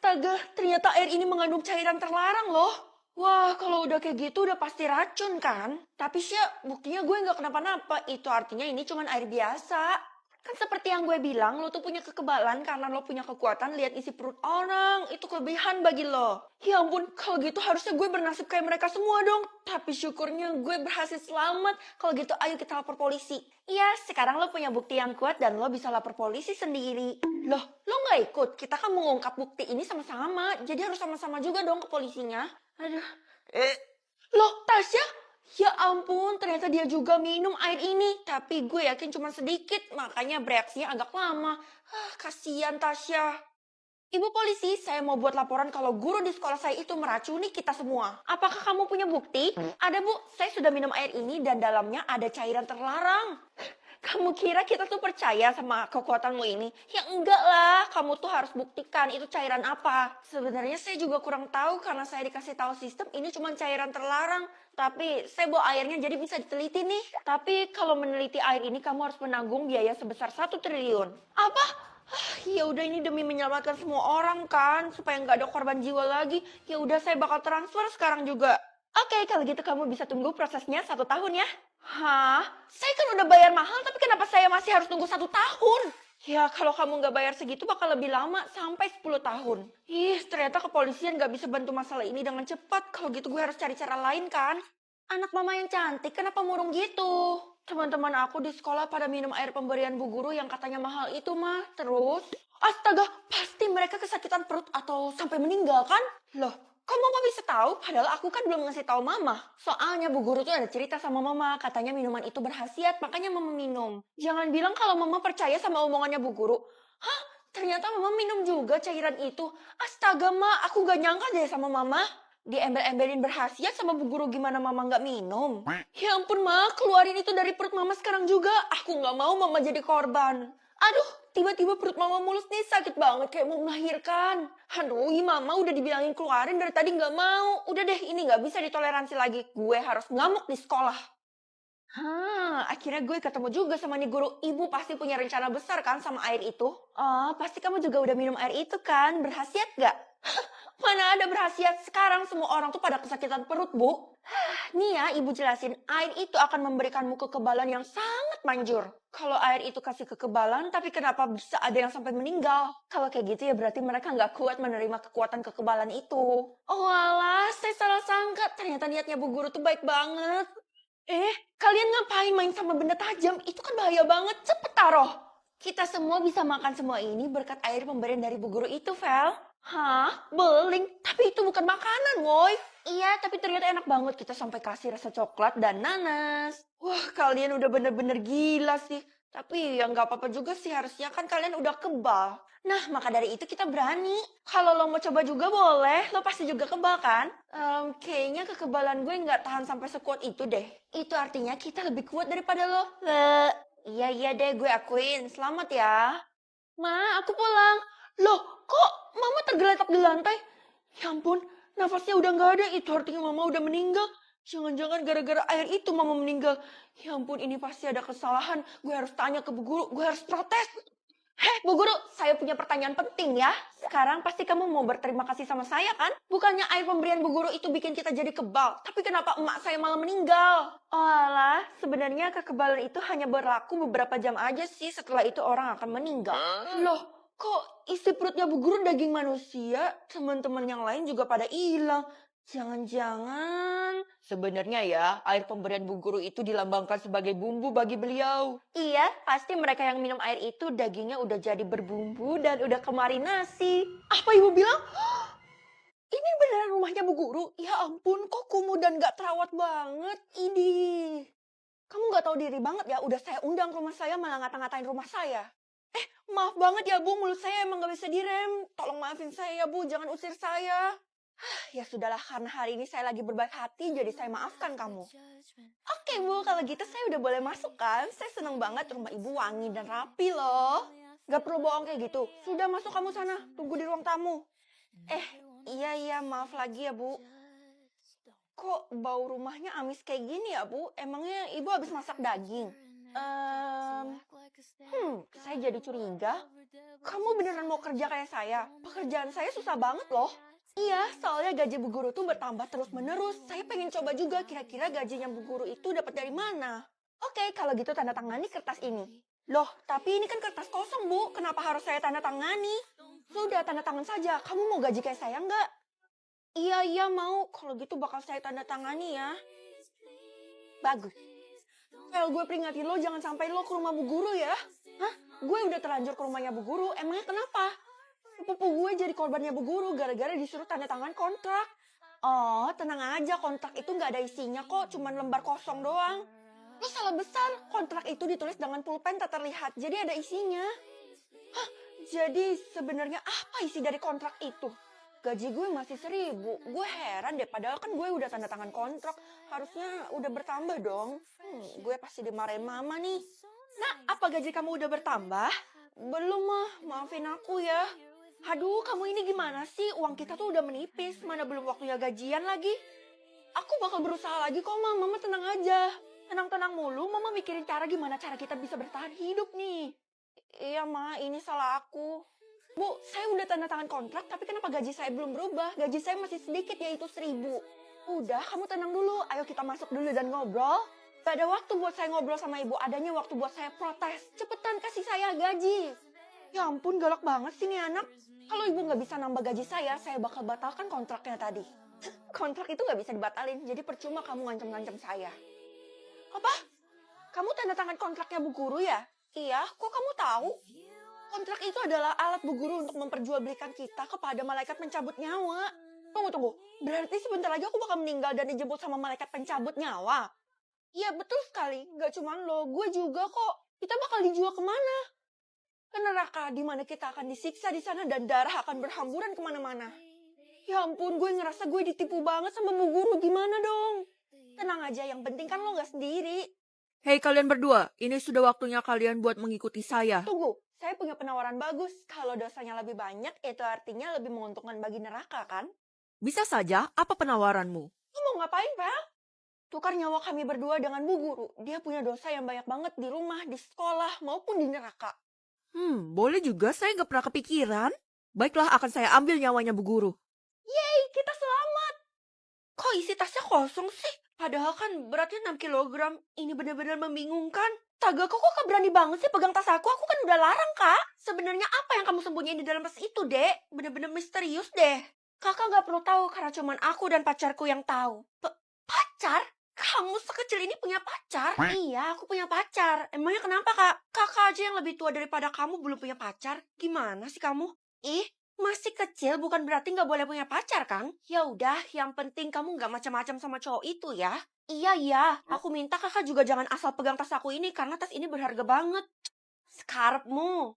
Astaga, ternyata air ini mengandung cairan terlarang loh. Wah, kalau udah kayak gitu udah pasti racun kan? Tapi sih buktinya gue nggak kenapa-napa. Itu artinya ini cuma air biasa. Kan seperti yang gue bilang, lo tuh punya kekebalan karena lo punya kekuatan lihat isi perut orang. Itu kelebihan bagi lo. Ya ampun, kalau gitu harusnya gue bernasib kayak mereka semua dong. Tapi syukurnya gue berhasil selamat. Kalau gitu ayo kita lapor polisi. Iya, sekarang lo punya bukti yang kuat dan lo bisa lapor polisi sendiri. Loh, lo nggak ikut? Kita kan mengungkap bukti ini sama-sama. Jadi harus sama-sama juga dong ke polisinya. Aduh. Loh, Tasya? Ya ampun, ternyata dia juga minum air ini. Tapi gue yakin cuma sedikit, makanya bereaksinya agak lama. Kasihan Tasya. Ibu polisi, saya mau buat laporan kalau guru di sekolah saya itu meracuni kita semua. Apakah kamu punya bukti? Ada bu, saya sudah minum air ini dan dalamnya ada cairan terlarang. Kamu kira kita tuh percaya sama kekuatanmu ini? Ya enggak lah, kamu tuh harus buktikan itu cairan apa. Sebenarnya saya juga kurang tahu karena saya dikasih tahu sistem ini cuma cairan terlarang. Tapi saya bawa airnya jadi bisa diteliti nih. Tapi kalau meneliti air ini kamu harus menanggung biaya sebesar 1 triliun. Apa? Ya udah ini demi menyelamatkan semua orang kan, supaya nggak ada korban jiwa lagi. Ya udah saya bakal transfer sekarang juga. Oke, kalau gitu kamu bisa tunggu prosesnya 1 tahun ya. Hah? Saya kan udah bayar mahal, tapi kenapa saya masih harus tunggu 1 tahun? Ya, kalau kamu nggak bayar segitu bakal lebih lama, sampai 10 tahun. Ih, ternyata kepolisian nggak bisa bantu masalah ini dengan cepat. Kalau gitu gue harus cari cara lain kan? Anak mama yang cantik, kenapa murung gitu? Teman-teman aku di sekolah pada minum air pemberian bu guru yang katanya mahal itu mah. Terus, astaga, pasti mereka kesakitan perut atau sampai meninggal kan? Loh, kok mama bisa tahu? Padahal aku kan belum ngasih tahu mama. Soalnya bu guru tuh ada cerita sama mama, katanya minuman itu berkhasiat, makanya mama minum. Jangan bilang kalau mama percaya sama omongannya bu guru. Hah? Ternyata mama minum juga cairan itu. Astaga ma, aku gak nyangka deh sama mama. Diembel-embelin berkhasiat sama bu guru, gimana mama nggak minum? Ya ampun ma, keluarin itu dari perut mama sekarang juga. Aku nggak mau mama jadi korban. Aduh, tiba-tiba perut mama mulus nih, sakit banget kayak mau melahirkan. Aduh, mama udah dibilangin keluarin dari tadi nggak mau. Udah deh, ini nggak bisa ditoleransi lagi. Gue harus ngamuk di sekolah. Akhirnya gue ketemu juga sama nih guru. Ibu pasti punya rencana besar kan sama air itu? Oh, pasti kamu juga udah minum air itu kan? Berkhasiat gak? Mana ada berkhasiat, sekarang semua orang tuh pada kesakitan perut, Bu. Nih ya, ibu jelasin, air itu akan memberikanmu kekebalan yang sangat manjur. Kalau air itu kasih kekebalan, tapi kenapa bisa ada yang sampai meninggal? Kalau kayak gitu ya berarti mereka nggak kuat menerima kekuatan kekebalan itu. Oh alah, saya salah sangka. Ternyata niatnya Bu Guru tuh baik banget. Kalian ngapain main sama benda tajam? Itu kan bahaya banget, cepet taruh. Kita semua bisa makan semua ini berkat air pemberian dari Bu Guru itu, Vel. Hah? Beling? Tapi itu bukan makanan, woy. Iya, tapi ternyata enak banget. Kita sampai kasih rasa coklat dan nanas. Wah, kalian udah bener-bener gila sih. Tapi ya nggak apa-apa juga sih, harusnya kan kalian udah kebal. Nah, maka dari itu kita berani. Kalau lo mau coba juga boleh, lo pasti juga kebal kan? Kayaknya kekebalan gue nggak tahan sampai sekuat itu deh. Itu artinya kita lebih kuat daripada lo. Iya deh, gue akuin. Selamat ya. Ma, aku pulang. Loh, kok mama tergeletak di lantai? Ya ampun, nafasnya udah nggak ada. Itu artinya mama udah meninggal. Jangan-jangan gara-gara air itu mama meninggal. Ya ampun, ini pasti ada kesalahan. Gue harus tanya ke bu guru, gue harus protes. Heh, Bu Guru, saya punya pertanyaan penting ya. Sekarang pasti kamu mau berterima kasih sama saya kan? Bukannya air pemberian Bu Guru itu bikin kita jadi kebal, tapi kenapa emak saya malah meninggal? Oh alah, sebenarnya kekebalan itu hanya berlaku beberapa jam aja sih, setelah itu orang akan meninggal. Loh, kok isi perutnya Bu Guru daging manusia? Teman-teman yang lain juga pada hilang. Jangan-jangan sebenarnya ya air pemberian Bu Guru itu dilambangkan sebagai bumbu bagi beliau. Iya, pasti mereka yang minum air itu dagingnya udah jadi berbumbu dan udah kemarinasi. Apa ibu bilang? Ini beneran rumahnya Bu Guru? Ya ampun, kok kumuh dan gak terawat banget. Idih. Kamu gak tahu diri banget ya, udah saya undang ke rumah saya malah ngata-ngatain rumah saya. Maaf banget ya Bu, mulut saya emang gak bisa direm. Tolong maafin saya ya Bu, jangan usir saya. Ya sudahlah, karena hari ini saya lagi berbaik hati, jadi saya maafkan kamu. Oke Bu, kalau gitu saya udah boleh masuk kan? Saya seneng banget, rumah ibu wangi dan rapi loh. Gak perlu bohong kayak gitu. Sudah masuk kamu sana, tunggu di ruang tamu. Iya, maaf lagi ya Bu. Kok bau rumahnya amis kayak gini ya Bu? Emangnya ibu habis masak daging? Saya jadi curiga. Kamu beneran mau kerja kayak saya? Pekerjaan saya susah banget loh. Iya, soalnya gaji Bu Guru tuh bertambah terus-menerus. Saya pengen coba juga kira-kira gajinya Bu Guru itu dapat dari mana. Oke, kalau gitu tanda tangani kertas ini. Loh, tapi ini kan kertas kosong, Bu. Kenapa harus saya tanda tangani? Sudah, tanda tangan saja. Kamu mau gaji kayak saya nggak? Iya, mau. Kalau gitu bakal saya tanda tangani ya. Bagus. Well, gue peringatin lo jangan sampai lo ke rumah Bu Guru ya. Hah? Gue udah terlanjur ke rumahnya Bu Guru. Emangnya kenapa? Sepupu gue jadi korbannya Bu Guru gara-gara disuruh tanda tangan kontrak. Oh, tenang aja, kontrak itu nggak ada isinya kok, cuman lembar kosong doang. Lo salah besar, kontrak itu ditulis dengan pulpen tak terlihat, jadi ada isinya. Hah, jadi sebenarnya apa isi dari kontrak itu? Gaji gue masih 1.000, gue heran deh, padahal kan gue udah tanda tangan kontrak, harusnya udah bertambah dong. Gue pasti dimarahin mama nih. Nah, apa gaji kamu udah bertambah? Belum mah, maafin aku ya. Aduh, kamu ini gimana sih? Uang kita tuh udah menipis, mana belum waktunya gajian lagi. Aku bakal berusaha lagi kok, Mama tenang aja. Tenang-tenang mulu, Mama mikirin gimana cara kita bisa bertahan hidup nih. Iya, Ma, ini salah aku. Bu, saya udah tanda tangan kontrak, tapi kenapa gaji saya belum berubah? Gaji saya masih sedikit, yaitu 1.000. Udah, kamu tenang dulu. Ayo kita masuk dulu dan ngobrol. Gak ada waktu buat saya ngobrol sama ibu, adanya waktu buat saya protes. Cepetan kasih saya gaji. Ya ampun, galak banget sih nih anak. Kalau ibu nggak bisa nambah gaji saya bakal batalkan kontraknya tadi. Kontrak itu nggak bisa dibatalin, jadi percuma kamu ngancam-ngancam saya. Apa? Kamu tanda tangan kontraknya Bu Guru ya? Iya, kok kamu tahu? Kontrak itu adalah alat Bu Guru untuk memperjualbelikan kita kepada malaikat pencabut nyawa. Tunggu. Berarti sebentar lagi aku bakal meninggal dan dijemput sama malaikat pencabut nyawa? Iya, betul sekali. Gak cuma lo, gue juga kok. Kita bakal dijual kemana? Ke neraka, di mana kita akan disiksa di sana dan darah akan berhamburan kemana-mana. Ya ampun, gue ngerasa gue ditipu banget sama Bu Guru. Gimana dong? Tenang aja, yang penting kan lo gak sendiri. Hei kalian berdua, ini sudah waktunya kalian buat mengikuti saya. Tunggu, saya punya penawaran bagus. Kalau dosanya lebih banyak, itu artinya lebih menguntungkan bagi neraka kan? Bisa saja, apa penawaranmu? Lo mau ngapain, Pak? Tukar nyawa kami berdua dengan Bu Guru. Dia punya dosa yang banyak banget di rumah, di sekolah, maupun di neraka. Boleh juga, saya nggak pernah kepikiran. Baiklah, akan saya ambil nyawanya Bu Guru. Yeay, kita selamat. Kok isi tasnya kosong sih? Padahal kan beratnya 6 kilogram. Ini benar-benar membingungkan. Taga, kok berani banget sih pegang tas aku? Aku kan udah larang, Kak. Sebenarnya apa yang kamu sembunyiin di dalam tas itu, Dek? Bener-bener misterius deh. Kakak nggak perlu tahu karena cuman aku dan pacarku yang tahu. Pacar? Kamu sekecil ini punya pacar? Iya, aku punya pacar. Emangnya kenapa, Kak? Kakak aja yang lebih tua daripada kamu belum punya pacar. Gimana sih kamu? Ih, masih kecil bukan berarti nggak boleh punya pacar, kan? Ya udah, yang penting kamu nggak macam-macam sama cowok itu ya. Iya. Aku minta kakak juga jangan asal pegang tas aku ini karena tas ini berharga banget. Skarpmu.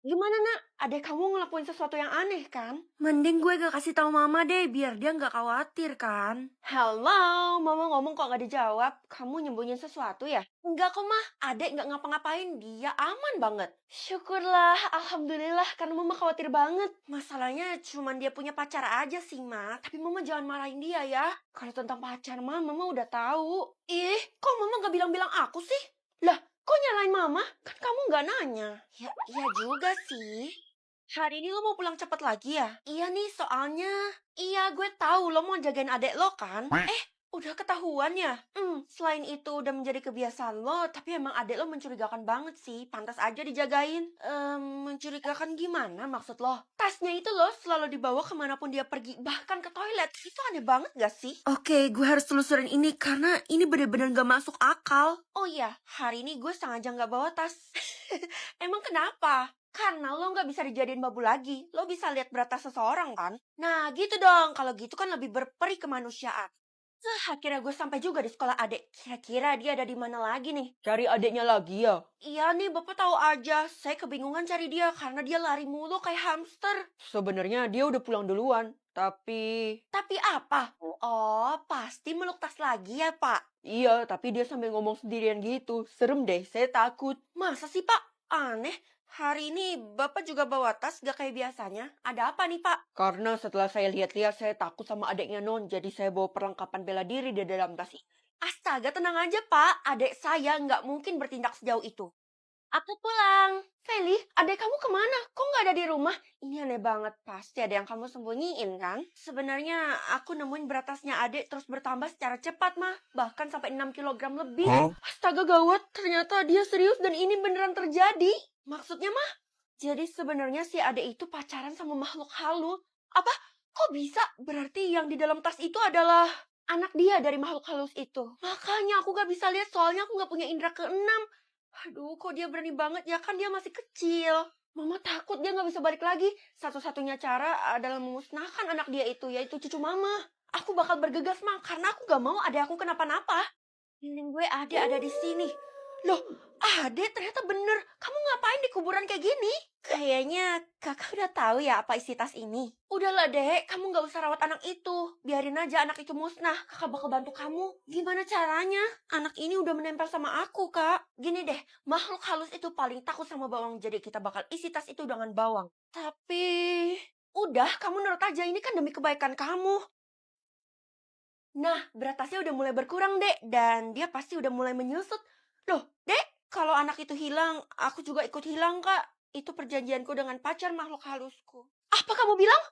Gimana, Nak? Adek kamu ngelakuin sesuatu yang aneh, kan? Mending gue gak kasih tahu Mama deh, biar dia nggak khawatir kan. Halo, Mama ngomong kok nggak dijawab. Kamu nyembunyiin sesuatu ya? Enggak kok, Mah. Adek nggak ngapa-ngapain. Dia aman banget. Syukurlah, alhamdulillah. Karena Mama khawatir banget. Masalahnya cuma dia punya pacar aja sih, Ma. Tapi Mama jangan marahin dia ya. Kalau tentang pacar, Mama udah tahu. Ih, kok Mama nggak bilang-bilang aku sih? Lah, kok nyalain Mama? Kan kamu nggak nanya. Ya, iya juga sih. Hari ini lo mau pulang cepet lagi ya? Iya nih, soalnya... Iya, gue tahu lo mau jagain adek lo kan? Udah ketahuan ya? Selain itu udah menjadi kebiasaan lo, tapi emang adek lo mencurigakan banget sih. Pantas aja dijagain. Mencurigakan gimana maksud lo? Tasnya itu lo selalu dibawa kemanapun dia pergi, bahkan ke toilet. Itu aneh banget gak sih? Oke, gue harus telusurin ini karena ini bener-bener gak masuk akal. Oh iya, hari ini gue sengaja gak bawa tas. Emang kenapa? Karena lo gak bisa dijadiin babu lagi. Lo bisa lihat berat tas seseorang kan? Nah gitu dong, kalau gitu kan lebih berperi kemanusiaan. Akhirnya gue sampai juga di sekolah adek. Kira-kira dia ada di mana lagi nih? Cari adiknya lagi ya? Iya nih, Bapak tahu aja. Saya kebingungan cari dia karena dia lari mulu kayak hamster. Sebenarnya dia udah pulang duluan, tapi... Tapi apa? Oh, pasti meluk tas lagi ya, Pak? Iya, tapi dia sambil ngomong sendirian gitu. Serem deh, saya takut. Masa sih, Pak? Aneh. Hari ini Bapak juga bawa tas gak kayak biasanya. Ada apa nih, Pak? Karena setelah saya lihat-lihat, saya takut sama adiknya Non. Jadi saya bawa perlengkapan bela diri di dalam tas ini. Astaga, tenang aja, Pak. Adik saya nggak mungkin bertindak sejauh itu. Aku pulang. Feli, adik kamu kemana? Kok nggak ada di rumah? Ini aneh banget. Pasti ada yang kamu sembunyiin, kan? Sebenarnya aku nemuin berat tasnya adik terus bertambah secara cepat, mah. Bahkan sampai 6 kilogram lebih. Astaga, gawat. Ternyata dia serius dan ini beneran terjadi. Maksudnya, mah? Jadi sebenarnya si adik itu pacaran sama makhluk halus. Apa? Kok bisa? Berarti yang di dalam tas itu adalah anak dia dari makhluk halus itu. Makanya aku gak bisa lihat soalnya aku gak punya indera keenam. Aduh, kok dia berani banget ya, kan dia masih kecil. Mama takut dia gak bisa balik lagi. Satu-satunya cara adalah memusnahkan anak dia itu, yaitu cucu mama. Aku bakal bergegas, Mah, karena aku gak mau adik aku kenapa-napa. Feeling gue ada di sini. Loh, Ade ternyata bener. Kamu ngapain di kuburan kayak gini? Kayaknya kakak udah tahu ya apa isi tas ini. Udahlah, Dek. Kamu gak usah rawat anak itu. Biarin aja anak itu musnah. Kakak bakal bantu kamu. Gimana caranya? Anak ini udah menempel sama aku, Kak. Gini deh, makhluk halus itu paling takut sama bawang. Jadi kita bakal isi tas itu dengan bawang. Tapi... udah, kamu nurut aja. Ini kan demi kebaikan kamu. Nah, berat tasnya udah mulai berkurang, Dek. Dan dia pasti udah mulai menyusut. Loh, Dek, kalau anak itu hilang, aku juga ikut hilang, Kak. Itu perjanjianku dengan pacar makhluk halusku. Apa kamu bilang?